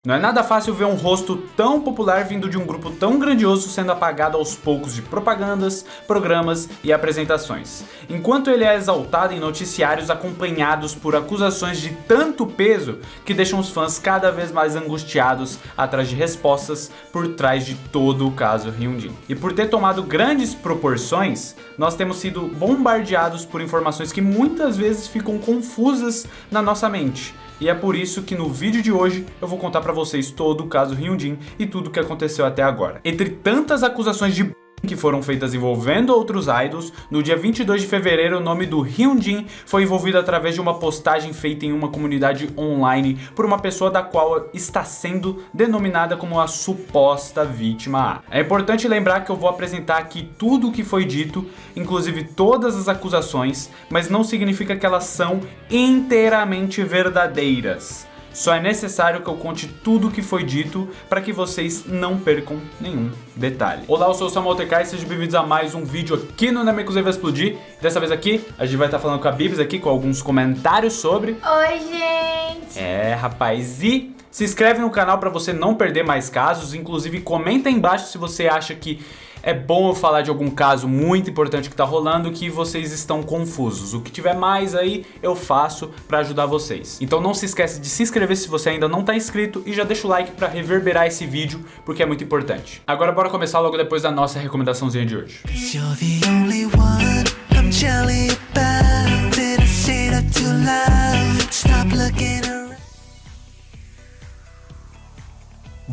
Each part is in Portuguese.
Não é nada fácil ver um rosto tão popular vindo de um grupo tão grandioso sendo apagado aos poucos de propagandas, programas e apresentações. Enquanto ele é exaltado em noticiários acompanhados por acusações de tanto peso que deixam os fãs cada vez mais angustiados atrás de respostas por trás de todo o caso Hyunjin. E por ter tomado grandes proporções, nós temos sido bombardeados por informações que muitas vezes ficam confusas na nossa mente. E é por isso que no vídeo de hoje eu vou contar pra vocês todo o caso Hyunjin e tudo o que aconteceu até agora. Entre tantas acusações de que foram feitas envolvendo outros idols, no dia 22 de fevereiro o nome do Hyunjin foi envolvido através de uma postagem feita em uma comunidade online por uma pessoa da qual está sendo denominada como a suposta vítima A. É importante lembrar que eu vou apresentar aqui tudo o que foi dito, inclusive todas as acusações, mas não significa que elas são inteiramente verdadeiras. Só é necessário que eu conte tudo o que foi dito para que vocês não percam nenhum detalhe. Olá, eu sou o Samuel TK e sejam bem-vindos a mais um vídeo aqui no Namekusei vai explodir. Dessa vez aqui, a gente vai estar falando com a Bibs aqui, com alguns comentários sobre... Oi, gente! Rapaz, e se inscreve no canal para você não perder mais casos, inclusive comenta aí embaixo se você acha que é bom eu falar de algum caso muito importante que tá rolando que vocês estão confusos. O que tiver mais aí eu faço pra ajudar vocês. Então não se esquece de se inscrever se você ainda não tá inscrito e já deixa o like pra reverberar esse vídeo porque é muito importante. Agora bora começar logo depois da nossa recomendaçãozinha de hoje.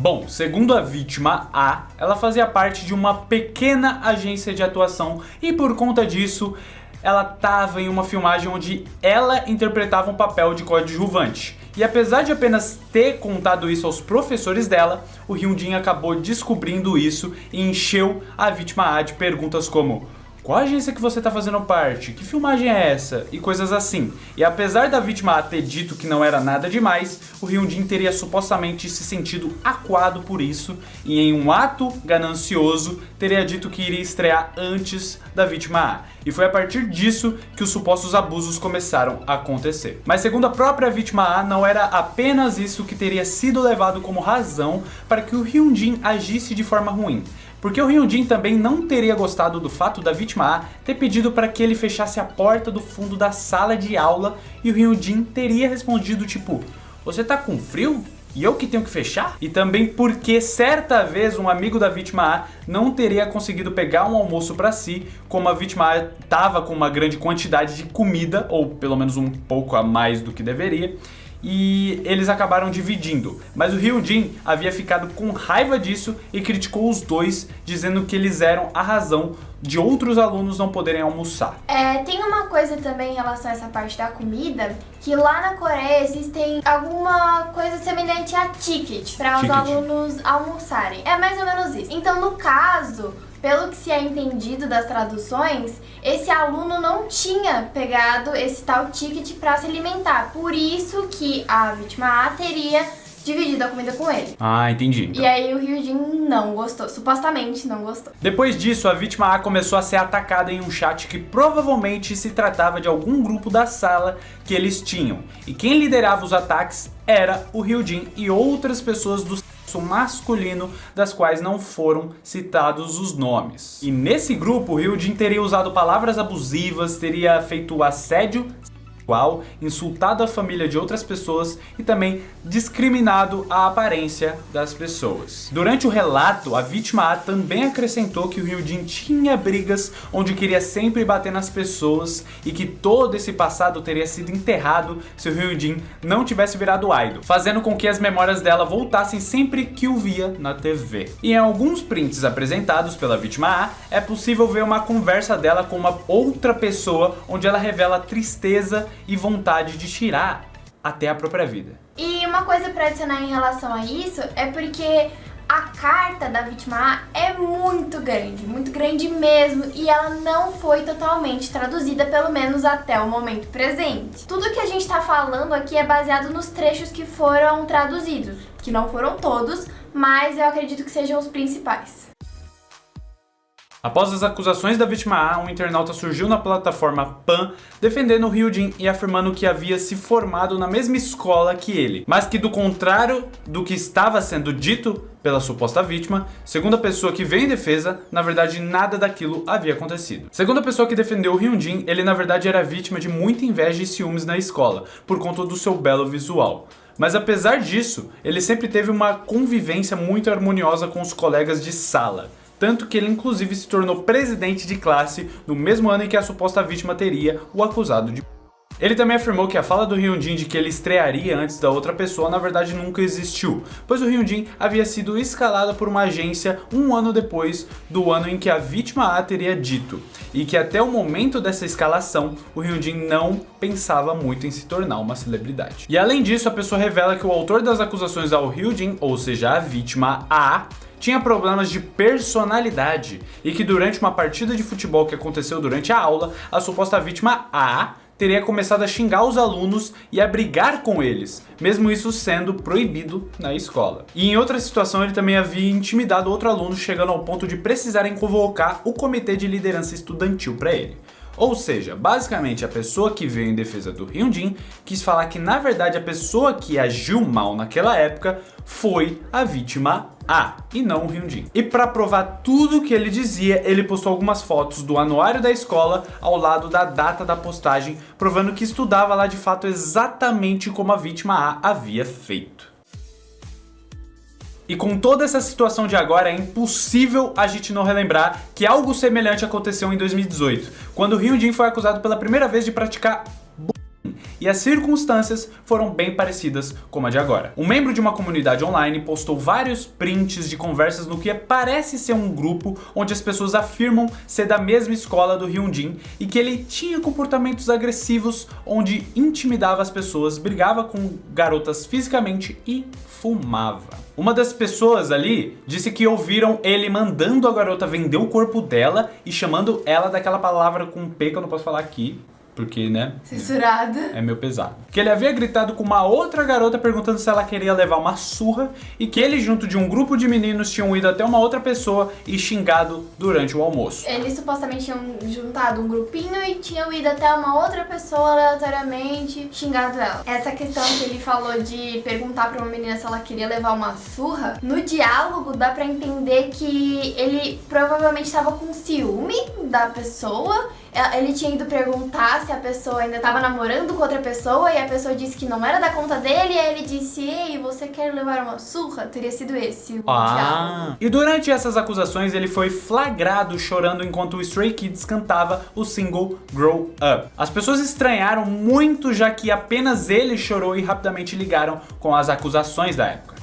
Bom, segundo a vítima A, ela fazia parte de uma pequena agência de atuação e por conta disso, ela estava em uma filmagem onde ela interpretava um papel de coadjuvante. E apesar de apenas ter contado isso aos professores dela, o Hyunjin acabou descobrindo isso e encheu a vítima A de perguntas como: qual agência que você tá fazendo parte? Que filmagem é essa? E coisas assim. E apesar da vítima A ter dito que não era nada demais, o Hyunjin teria supostamente se sentido acuado por isso e em um ato ganancioso teria dito que iria estrear antes da vítima A. E foi a partir disso que os supostos abusos começaram a acontecer. Mas segundo a própria vítima A, não era apenas isso que teria sido levado como razão para que o Hyunjin agisse de forma ruim. Porque o Hyunjin também não teria gostado do fato da vítima A ter pedido para que ele fechasse a porta do fundo da sala de aula e o Hyunjin teria respondido tipo: você tá com frio? E eu que tenho que fechar? E também porque certa vez um amigo da vítima A não teria conseguido pegar um almoço para si, como a vítima A estava com uma grande quantidade de comida, ou pelo menos um pouco a mais do que deveria, e eles acabaram dividindo. Mas o Hyunjin havia ficado com raiva disso e criticou os dois, dizendo que eles eram a razão de outros alunos não poderem almoçar. Tem uma coisa também em relação a essa parte da comida, que lá na Coreia existem alguma coisa semelhante a ticket para os alunos almoçarem. É mais ou menos isso. Então, no caso, pelo que se é entendido das traduções, esse aluno não tinha pegado esse tal ticket para se alimentar. Por isso que a vítima A teria dividido a comida com ele. Ah, entendi. Então. E aí o Hyunjin não gostou, supostamente não gostou. Depois disso, a vítima A começou a ser atacada em um chat que provavelmente se tratava de algum grupo da sala que eles tinham. E quem liderava os ataques era o Hyunjin e outras pessoas do sexo masculino, das quais não foram citados os nomes. E nesse grupo, o Hyunjin teria usado palavras abusivas, teria feito assédio sexual, insultado a família de outras pessoas e também discriminado a aparência das pessoas. Durante o relato, a vítima A também acrescentou que o Hyunjin tinha brigas onde queria sempre bater nas pessoas e que todo esse passado teria sido enterrado se o Hyunjin não tivesse virado idol, fazendo com que as memórias dela voltassem sempre que o via na TV. E em alguns prints apresentados pela vítima A, é possível ver uma conversa dela com uma outra pessoa onde ela revela tristeza e vontade de tirar até a própria vida. E uma coisa para adicionar em relação a isso é porque a carta da vítima A é muito grande mesmo, e ela não foi totalmente traduzida, pelo menos até o momento presente. Tudo que a gente tá falando aqui é baseado nos trechos que foram traduzidos, que não foram todos, mas eu acredito que sejam os principais. Após as acusações da vítima A, um internauta surgiu na plataforma Pan defendendo o Hyunjin e afirmando que havia se formado na mesma escola que ele, mas que do contrário do que estava sendo dito pela suposta vítima, segundo a pessoa que veio em defesa, na verdade nada daquilo havia acontecido. Segundo a pessoa que defendeu o Hyunjin, ele na verdade era vítima de muita inveja e ciúmes na escola, por conta do seu belo visual. Mas apesar disso, ele sempre teve uma convivência muito harmoniosa com os colegas de sala. Tanto que ele inclusive se tornou presidente de classe no mesmo ano em que a suposta vítima teria o acusado de... Ele também afirmou que a fala do Hyunjin de que ele estrearia antes da outra pessoa na verdade nunca existiu, pois o Hyunjin havia sido escalado por uma agência um ano depois do ano em que a vítima A teria dito, e que até o momento dessa escalação o Hyunjin não pensava muito em se tornar uma celebridade. E além disso, a pessoa revela que o autor das acusações ao Hyunjin, ou seja, a vítima A, tinha problemas de personalidade e que durante uma partida de futebol que aconteceu durante a aula, a suposta vítima A teria começado a xingar os alunos e a brigar com eles, mesmo isso sendo proibido na escola. E em outra situação ele também havia intimidado outro aluno, chegando ao ponto de precisarem convocar o comitê de liderança estudantil para ele. Ou seja, basicamente a pessoa que veio em defesa do Hyunjin quis falar que na verdade a pessoa que agiu mal naquela época foi a vítima A e não o Hyunjin. E para provar tudo o que ele dizia, ele postou algumas fotos do anuário da escola ao lado da data da postagem, provando que estudava lá de fato exatamente como a vítima A havia feito. E com toda essa situação de agora, é impossível a gente não relembrar que algo semelhante aconteceu em 2018, quando o Hyunjin foi acusado pela primeira vez de praticar bullying, e as circunstâncias foram bem parecidas como a de agora. Um membro de uma comunidade online postou vários prints de conversas no que parece ser um grupo onde as pessoas afirmam ser da mesma escola do Hyunjin e que ele tinha comportamentos agressivos onde intimidava as pessoas, brigava com garotas fisicamente e fumava. Uma das pessoas ali disse que ouviram ele mandando a garota vender o corpo dela e chamando ela daquela palavra com P que eu não posso falar aqui, porque, né? Censurado. É meio pesado. Que ele havia gritado com uma outra garota perguntando se ela queria levar uma surra e que ele junto de um grupo de meninos tinham ido até uma outra pessoa e xingado durante o almoço. Eles supostamente tinham juntado um grupinho e tinham ido até uma outra pessoa aleatoriamente xingado ela. Essa questão que ele falou de perguntar pra uma menina se ela queria levar uma surra, no diálogo dá pra entender que ele provavelmente estava com ciúme da pessoa. Ele tinha ido perguntar se a pessoa ainda estava namorando com outra pessoa e a pessoa disse que não era da conta dele, e aí ele disse: ei, você quer levar uma surra? Teria sido esse o diálogo. E durante essas acusações ele foi flagrado chorando enquanto o Stray Kids cantava o single Grow Up. As pessoas estranharam muito, já que apenas ele chorou e rapidamente ligaram com as acusações da época.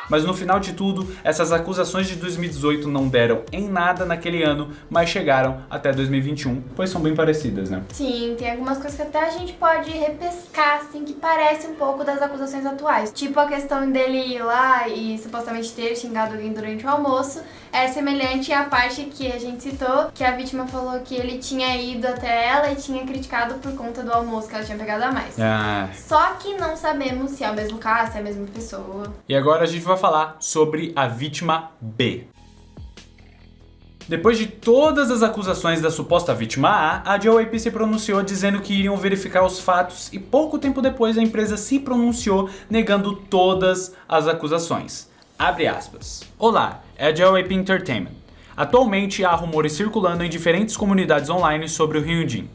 Mas no final de tudo, essas acusações de 2018 não deram em nada naquele ano, mas chegaram até 2021, pois são bem parecidas, né? Sim, tem algumas coisas que até a gente pode repescar, assim, que parece um pouco das acusações atuais. Tipo a questão dele ir lá e supostamente ter xingado alguém durante o almoço, é semelhante à parte que a gente citou, que a vítima falou que ele tinha ido até ela e tinha criticado por conta do almoço que ela tinha pegado a mais. Só que não sabemos se é o mesmo caso, se é a mesma pessoa. E agora a gente vai falar sobre a vítima B. Depois de todas as acusações da suposta vítima A, a JYP se pronunciou dizendo que iriam verificar os fatos e pouco tempo depois a empresa se pronunciou negando todas as acusações. Abre aspas. Olá, é a JYP Entertainment. Atualmente há rumores circulando em diferentes comunidades online sobre o Hyunjin.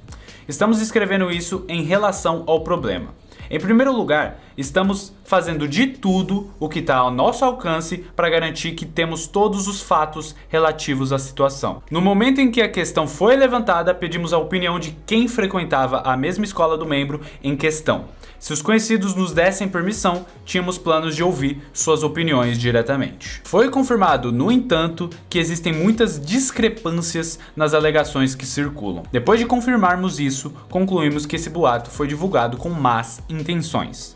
Estamos escrevendo isso em relação ao problema. Em primeiro lugar, estamos fazendo de tudo o que está ao nosso alcance para garantir que temos todos os fatos relativos à situação. No momento em que a questão foi levantada, pedimos a opinião de quem frequentava a mesma escola do membro em questão. Se os conhecidos nos dessem permissão, tínhamos planos de ouvir suas opiniões diretamente. Foi confirmado, no entanto, que existem muitas discrepâncias nas alegações que circulam. Depois de confirmarmos isso, concluímos que esse boato foi divulgado com más intenções.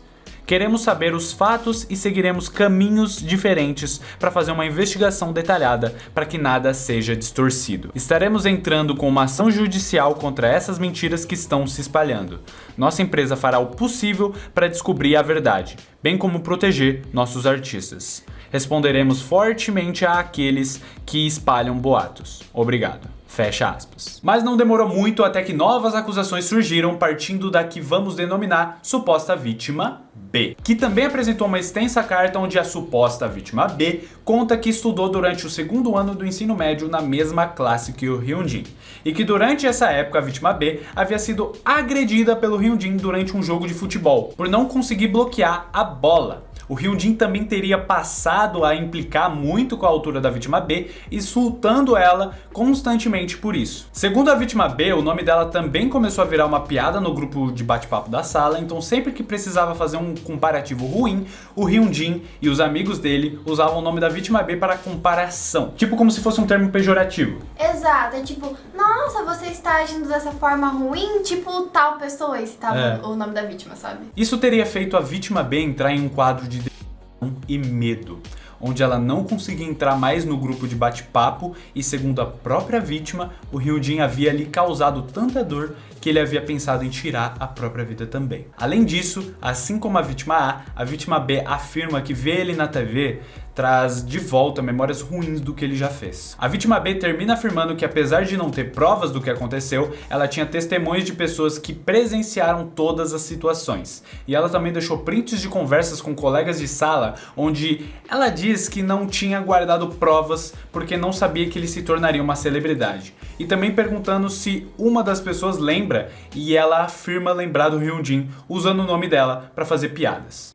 Queremos saber os fatos e seguiremos caminhos diferentes para fazer uma investigação detalhada para que nada seja distorcido. Estaremos entrando com uma ação judicial contra essas mentiras que estão se espalhando. Nossa empresa fará o possível para descobrir a verdade, bem como proteger nossos artistas. Responderemos fortemente àqueles que espalham boatos. Obrigado. Fecha aspas. Mas não demorou muito até que novas acusações surgiram partindo da que vamos denominar suposta vítima B, que também apresentou uma extensa carta onde a suposta vítima B conta que estudou durante o segundo ano do ensino médio na mesma classe que o Hyunjin, e que durante essa época a vítima B havia sido agredida pelo Hyunjin durante um jogo de futebol, por não conseguir bloquear a bola. O Hyunjin também teria passado a implicar muito com a altura da vítima B, insultando ela constantemente por isso. Segundo a vítima B, o nome dela também começou a virar uma piada no grupo de bate-papo da sala, então sempre que precisava fazer um comparativo ruim, o Hyunjin e os amigos dele usavam o nome da vítima B para comparação, tipo como se fosse um termo pejorativo. Exato, é tipo, nossa, você está agindo dessa forma ruim, tipo tal pessoa, esse tava o nome da vítima, sabe? Isso teria feito a vítima B entrar em um quadro de depressão e medo, onde ela não conseguia entrar mais no grupo de bate-papo e, segundo a própria vítima, o Hyunjin havia lhe causado tanta dor que ele havia pensado em tirar a própria vida também. Além disso, assim como a vítima B afirma que ver ele na TV traz de volta memórias ruins do que ele já fez. A vítima B termina afirmando que, apesar de não ter provas do que aconteceu, ela tinha testemunhos de pessoas que presenciaram todas as situações. E ela também deixou prints de conversas com colegas de sala, onde ela diz que não tinha guardado provas porque não sabia que ele se tornaria uma celebridade. E também perguntando se uma das pessoas lembra, e ela afirma lembrar do Hyunjin usando o nome dela para fazer piadas.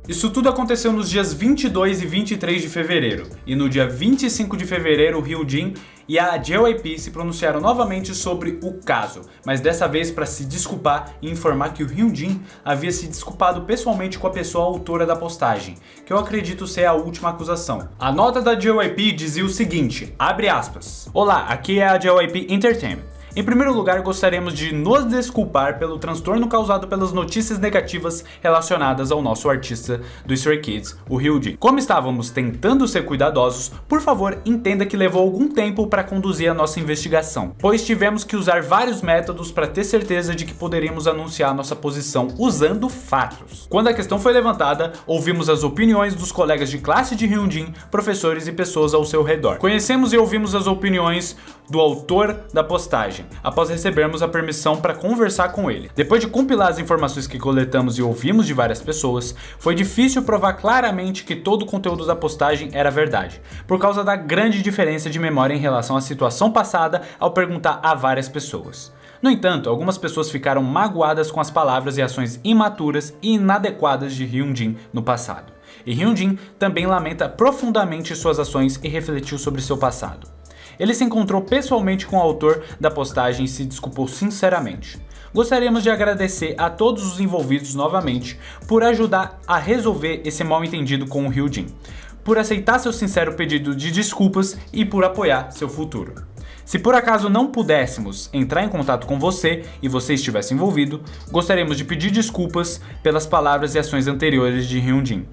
Isso tudo aconteceu nos dias 22 e 23 de fevereiro, e no dia 25 de fevereiro o Hyunjin e a JYP se pronunciaram novamente sobre o caso, mas dessa vez para se desculpar e informar que o Hyunjin havia se desculpado pessoalmente com a pessoa autora da postagem, que eu acredito ser a última acusação. A nota da JYP dizia o seguinte, abre aspas, "Olá, aqui é a JYP Entertainment. Em primeiro lugar, gostaríamos de nos desculpar pelo transtorno causado pelas notícias negativas relacionadas ao nosso artista do Stray Kids, o Hyunjin. Como estávamos tentando ser cuidadosos, por favor, entenda que levou algum tempo para conduzir a nossa investigação, pois tivemos que usar vários métodos para ter certeza de que poderíamos anunciar nossa posição usando fatos. Quando a questão foi levantada, ouvimos as opiniões dos colegas de classe de Hyunjin, professores e pessoas ao seu redor. Conhecemos e ouvimos as opiniões do autor da postagem, após recebermos a permissão para conversar com ele. Depois de compilar as informações que coletamos e ouvimos de várias pessoas, foi difícil provar claramente que todo o conteúdo da postagem era verdade, por causa da grande diferença de memória em relação à situação passada ao perguntar a várias pessoas. No entanto, algumas pessoas ficaram magoadas com as palavras e ações imaturas e inadequadas de Hyunjin no passado. E Hyunjin também lamenta profundamente suas ações e refletiu sobre seu passado. Ele se encontrou pessoalmente com o autor da postagem e se desculpou sinceramente. Gostaríamos de agradecer a todos os envolvidos novamente por ajudar a resolver esse mal-entendido com o Hyunjin, por aceitar seu sincero pedido de desculpas e por apoiar seu futuro. Se por acaso não pudéssemos entrar em contato com você e você estivesse envolvido, gostaríamos de pedir desculpas pelas palavras e ações anteriores de Hyunjin.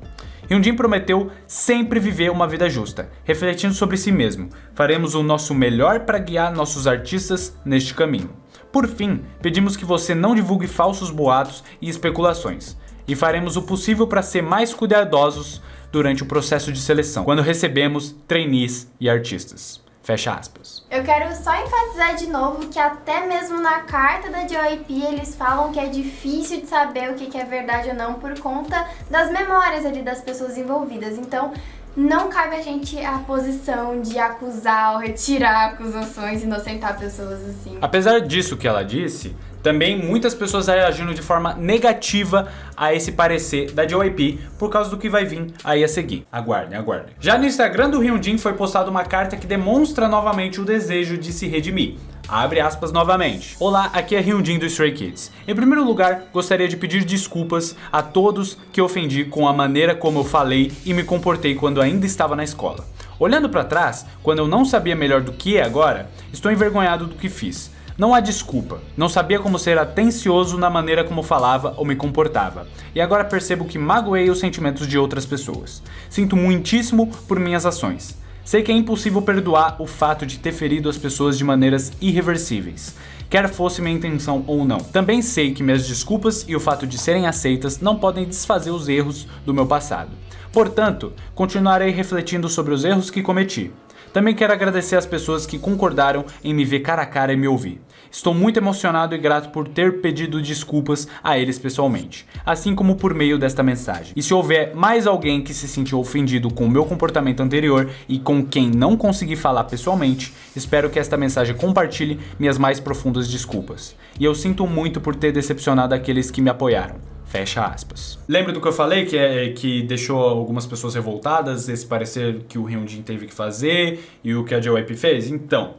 Hyunjin prometeu sempre viver uma vida justa, refletindo sobre si mesmo. Faremos o nosso melhor para guiar nossos artistas neste caminho. Por fim, pedimos que você não divulgue falsos boatos e especulações, e faremos o possível para ser mais cuidadosos durante o processo de seleção, quando recebemos trainees e artistas. Fecha aspas. Eu quero só enfatizar de novo que até mesmo na carta da JYP eles falam que é difícil de saber o que é verdade ou não por conta das memórias ali das pessoas envolvidas. Então, não cabe a gente a posição de acusar ou retirar acusações, inocentar pessoas assim. Apesar disso que ela disse, também muitas pessoas reagindo de forma negativa a esse parecer da JYP por causa do que vai vir aí a seguir. Aguardem. Já no Instagram do Hyunjin foi postada uma carta que demonstra novamente o desejo de se redimir. Abre aspas novamente. Olá, aqui é Hyunjin do Stray Kids. Em primeiro lugar, gostaria de pedir desculpas a todos que ofendi com a maneira como eu falei e me comportei quando ainda estava na escola. Olhando para trás, quando eu não sabia melhor do que é agora, estou envergonhado do que fiz. Não há desculpa. Não sabia como ser atencioso na maneira como falava ou me comportava. E agora percebo que magoei os sentimentos de outras pessoas. Sinto muitíssimo por minhas ações. Sei que é impossível perdoar o fato de ter ferido as pessoas de maneiras irreversíveis, quer fosse minha intenção ou não. Também sei que minhas desculpas e o fato de serem aceitas não podem desfazer os erros do meu passado. Portanto, continuarei refletindo sobre os erros que cometi. Também quero agradecer às pessoas que concordaram em me ver cara a cara e me ouvir. Estou muito emocionado e grato por ter pedido desculpas a eles pessoalmente, assim como por meio desta mensagem. E se houver mais alguém que se sentiu ofendido com o meu comportamento anterior e com quem não consegui falar pessoalmente, espero que esta mensagem compartilhe minhas mais profundas desculpas. E eu sinto muito por ter decepcionado aqueles que me apoiaram. Fecha aspas. Lembra do que eu falei, que deixou algumas pessoas revoltadas, esse parecer que o Hyunjin teve que fazer e o que a JYP fez? Então,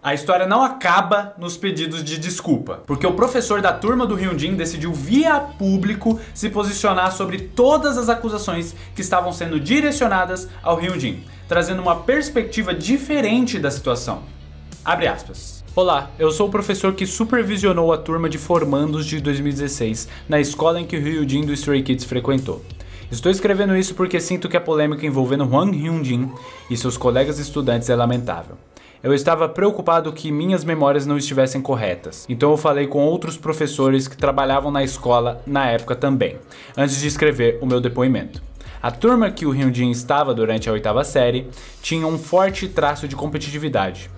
a história não acaba nos pedidos de desculpa, porque o professor da turma do Hyunjin decidiu via público se posicionar sobre todas as acusações que estavam sendo direcionadas ao Hyunjin, trazendo uma perspectiva diferente da situação. Abre aspas. Olá, eu sou o professor que supervisionou a turma de formandos de 2016 na escola em que o Hyunjin do Stray Kids frequentou. Estou escrevendo isso porque sinto que a polêmica envolvendo Hwang Hyunjin e seus colegas estudantes é lamentável. Eu estava preocupado que minhas memórias não estivessem corretas, então eu falei com outros professores que trabalhavam na escola na época também, antes de escrever o meu depoimento. A turma que o Hyunjin estava durante a 8ª série tinha um forte traço de competitividade.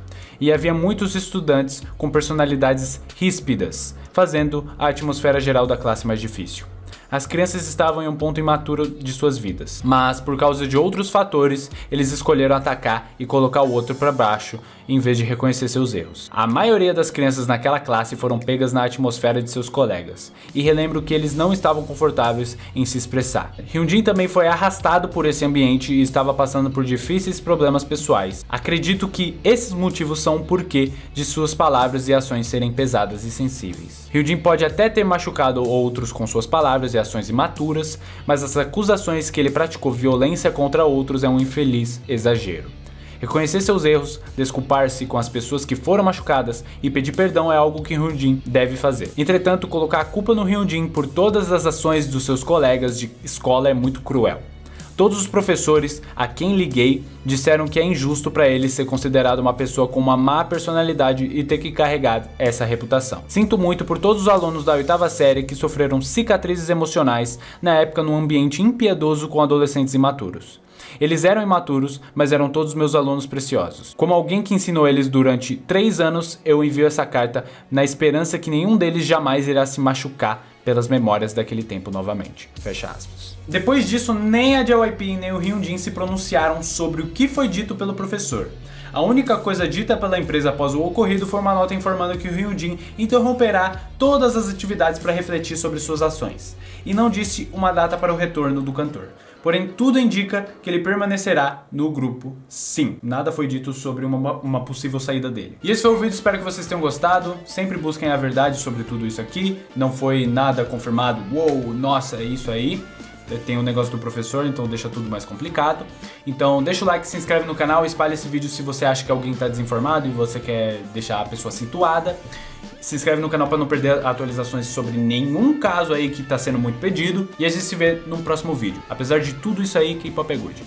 E havia muitos estudantes com personalidades ríspidas, fazendo a atmosfera geral da classe mais difícil. As crianças estavam em um ponto imaturo de suas vidas, mas por causa de outros fatores, eles escolheram atacar e colocar o outro para baixo, em vez de reconhecer seus erros. A maioria das crianças naquela classe foram pegas na atmosfera de seus colegas, e relembro que eles não estavam confortáveis em se expressar. Hyunjin também foi arrastado por esse ambiente e estava passando por difíceis problemas pessoais. Acredito que esses motivos são o porquê de suas palavras e ações serem pesadas e sensíveis. Hyunjin pode até ter machucado outros com suas palavras e ações imaturas, mas as acusações que ele praticou violência contra outros é um infeliz exagero. Reconhecer seus erros, desculpar-se com as pessoas que foram machucadas e pedir perdão é algo que Hyunjin deve fazer. Entretanto, colocar a culpa no Hyunjin por todas as ações dos seus colegas de escola é muito cruel. Todos os professores a quem liguei disseram que é injusto para ele ser considerado uma pessoa com uma má personalidade e ter que carregar essa reputação. Sinto muito por todos os alunos da 8ª série que sofreram cicatrizes emocionais na época num ambiente impiedoso com adolescentes imaturos. Eles eram imaturos, mas eram todos meus alunos preciosos. Como alguém que ensinou eles durante 3 anos, eu envio essa carta na esperança que nenhum deles jamais irá se machucar pelas memórias daquele tempo novamente. Fecha aspas. Depois disso, nem a JYP nem o Hyunjin se pronunciaram sobre o que foi dito pelo professor. A única coisa dita pela empresa após o ocorrido foi uma nota informando que o Hyunjin interromperá todas as atividades para refletir sobre suas ações, e não disse uma data para o retorno do cantor. Porém, tudo indica que ele permanecerá no grupo, sim. Nada foi dito sobre uma possível saída dele. E esse foi o vídeo, espero que vocês tenham gostado. Sempre busquem a verdade sobre tudo isso aqui. Não foi nada confirmado, uou, nossa, é isso aí. Tem o negócio do professor, então deixa tudo mais complicado. Então deixa o like, se inscreve no canal, espalha esse vídeo se você acha que alguém está desinformado e você quer deixar a pessoa situada. Se inscreve no canal para não perder atualizações sobre nenhum caso aí que está sendo muito pedido. E a gente se vê no próximo vídeo. Apesar de tudo isso aí, K-pop é good.